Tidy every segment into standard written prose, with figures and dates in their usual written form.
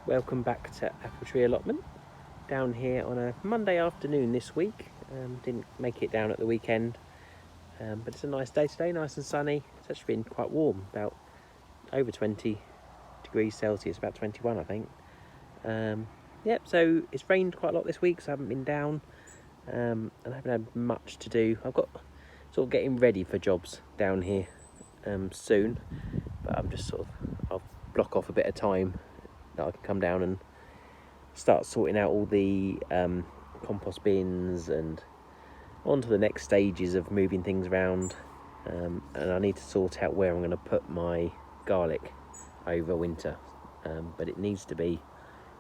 Welcome back to Apple Tree Allotment. Down here on a Monday afternoon this week. Didn't make it down at the weekend, but it's a nice day today, nice and sunny. It's actually been quite warm, about over 20 degrees Celsius, about 21 I think. Yep, so it's rained quite a lot this week, so I haven't been down, and I haven't had much to do. I've got sort of getting ready for jobs down here soon, but I'm just I'll block off a bit of time that I can come down and start sorting out all the compost bins and on to the next stages of moving things around, and I need to sort out where I'm going to put my garlic over winter, but it needs to be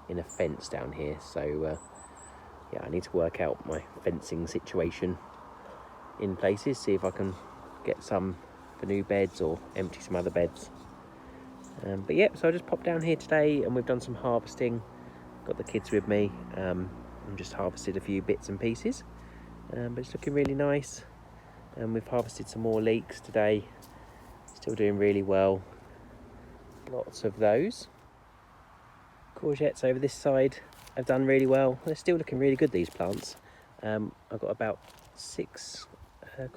in a fence down here, so yeah, I need to work out my fencing situation in places, see if I can get some for new beds or empty some other beds. But yeah, so I just popped down here today and we've done some harvesting. Got the kids with me and just harvested a few bits and pieces, but it's looking really nice. And we've harvested some more leeks today, still doing really well, lots of those. Courgettes over this side have done really well. They're still looking really good, these plants. I've got about 6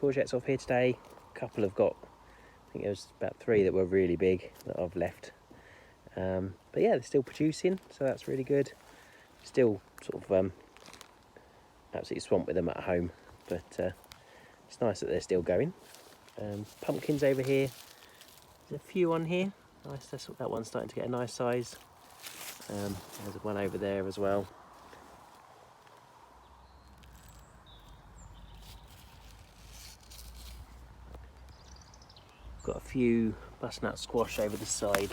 courgettes off here today. A couple have got, I think there was about 3 that were really big that I've left. But yeah, they're still producing, so that's really good. Still sort of absolutely swamped with them at home, but it's nice that they're still going. Pumpkins over here, there's a few on here. Nice, that one's starting to get a nice size. There's one over there as well. Got a few butternut squash over the side.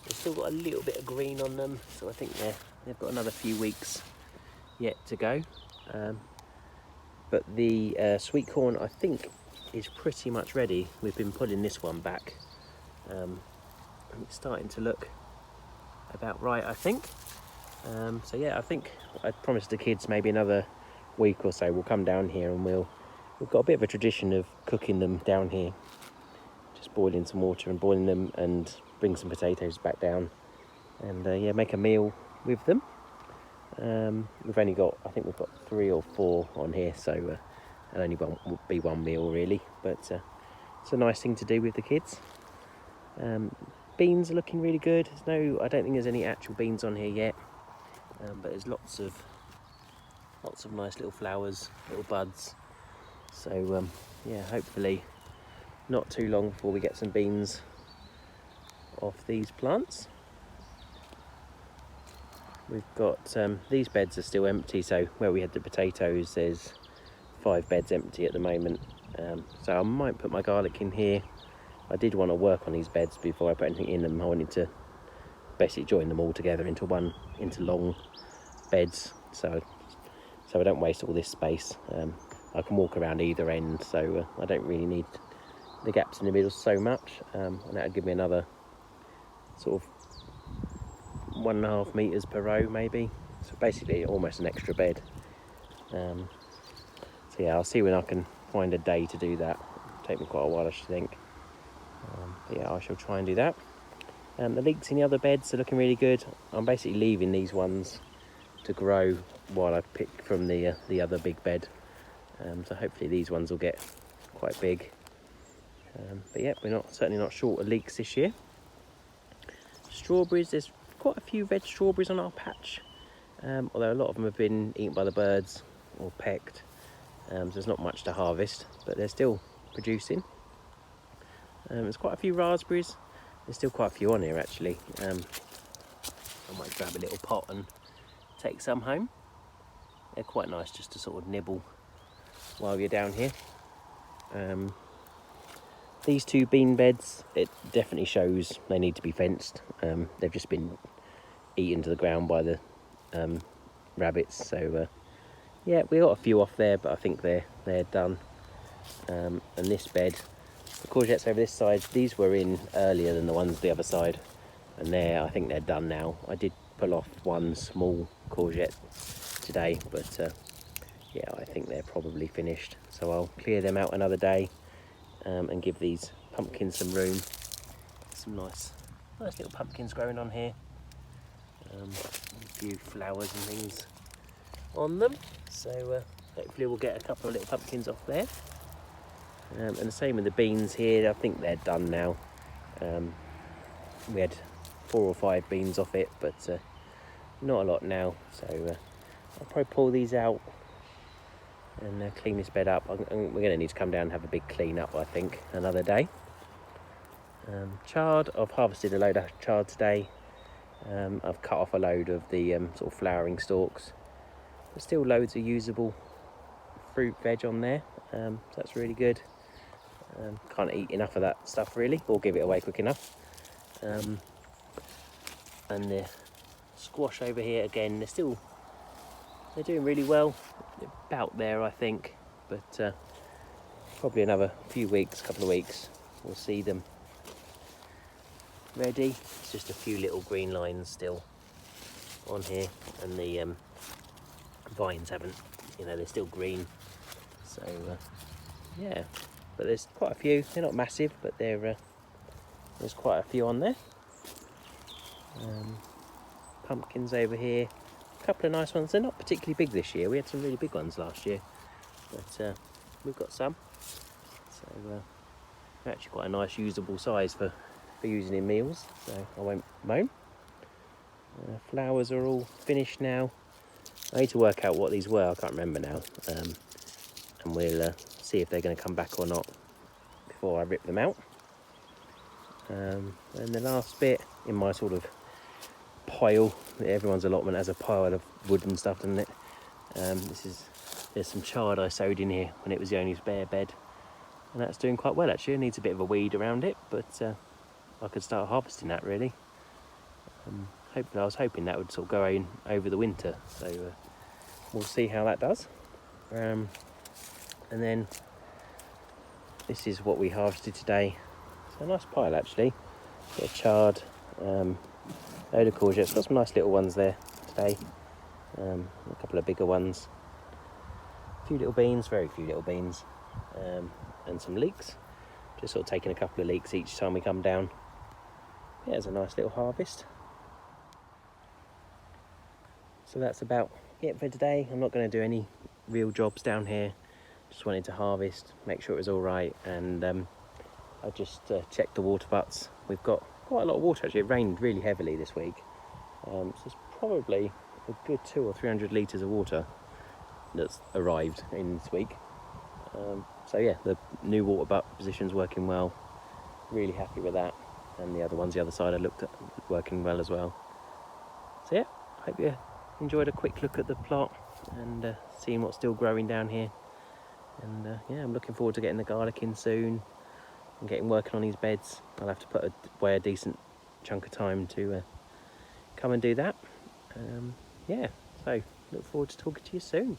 They've still got a little bit of green on them, so I think they've got another few weeks yet to go. But the sweet corn, I think, is pretty much ready. We've been pulling this one back. It's starting to look about right, I think. So yeah, I think I promised the kids maybe another week or so we'll come down here and we've got a bit of a tradition of cooking them down here. Just boiling some water and boiling them and bring some potatoes back down and yeah, make a meal with them. We've only got, I think we've got 3 or 4 on here, so it'll only be one meal really, but it's a nice thing to do with the kids. Beans are looking really good. I don't think there's any actual beans on here yet, but there's lots of nice little flowers, little buds. So yeah, hopefully not too long before we get some beans off these plants. We've got these beds are still empty, so where we had the potatoes there's 5 beds empty at the moment, so I might put my garlic in here. I did want to work on these beds before I put anything in them. I wanted to basically join them all together into long beds, so I don't waste all this space. I can walk around either end, so I don't really need the gaps in the middle so much, and that would give me another sort of 1.5 meters per row maybe, so basically almost an extra bed. So yeah, I'll see when I can find a day to do that. It'll take me quite a while, I should think, but yeah, I shall try and do that. The leeks in the other beds are looking really good. I'm basically leaving these ones to grow while I pick from the other big bed, so hopefully these ones will get quite big. But yeah, we're certainly not short of leeks this year. Strawberries, there's quite a few red strawberries on our patch, although a lot of them have been eaten by the birds or pecked, so there's not much to harvest, but they're still producing. There's quite a few raspberries. There's still quite a few on here actually. I might grab a little pot and take some home. They're quite nice just to sort of nibble while you're down here. These 2 bean beds, it definitely shows they need to be fenced. They've just been eaten to the ground by the rabbits, so yeah, we got a few off there, but I think they're done. And this bed, the courgettes over this side, these were in earlier than the ones the other side, and I think they're done now. I did pull off one small courgette today, but yeah, I think they're probably finished, so I'll clear them out another day and give these pumpkins some room. Some nice little pumpkins growing on here. A few flowers and things on them, so hopefully we'll get a couple of little pumpkins off there. And the same with the beans here. I think they're done now. We had 4 or 5 beans off it, but not a lot now, so I'll probably pull these out and clean this bed up. We're going to need to come down and have a big clean up, I think, another day. Chard, I've harvested a load of chard today. I've cut off a load of the sort of flowering stalks. There's still loads of usable fruit veg on there, so that's really good. Can't eat enough of that stuff really, or give it away quick enough. And the squash over here again, they're doing really well. They're about there, I think, but probably another few weeks, couple of weeks, we'll see them ready. It's just a few little green lines still on here, and the vines haven't, they're still green. So yeah, but there's quite a few. They're not massive, but there's quite a few on there. Pumpkins over here, a couple of nice ones. They're not particularly big this year. We had some really big ones last year, but we've got some. So they're actually quite a nice usable size for using in meals, so I won't moan. Flowers are all finished now. I need to work out what these were, I can't remember now, and we'll see if they're going to come back or not before I rip them out. And the last bit in my sort of pile, everyone's allotment has a pile of wood and stuff, doesn't it? There's some chard I sowed in here when it was the only spare bed, and that's doing quite well actually. It needs a bit of a weed around it, but I could start harvesting that really. Hopefully, I was hoping that would sort of go in over the winter, so we'll see how that does. And then this is what we harvested today. It's a nice pile actually. Bit of chard, load of courgettes. Got some nice little ones there today. A couple of bigger ones. A few little beans, very few little beans, and some leeks. Just sort of taking a couple of leeks each time we come down. Yeah, it's a nice little harvest. So that's about it for today. I'm not going to do any real jobs down here. Just wanted to harvest, make sure it was all right, and I just checked the water butts. We've got quite a lot of water actually. It rained really heavily this week, so it's probably a good 200 or 300 litres of water that's arrived in this week. So yeah, the new water butt position's working well. Really happy with that, and the other ones, the other side, I looked at working well as well. So yeah, hope you enjoyed a quick look at the plot and seeing what's still growing down here. And yeah, I'm looking forward to getting the garlic in soon and getting working on these beds. I'll have to put away a decent chunk of time to come and do that. Yeah, so look forward to talking to you soon.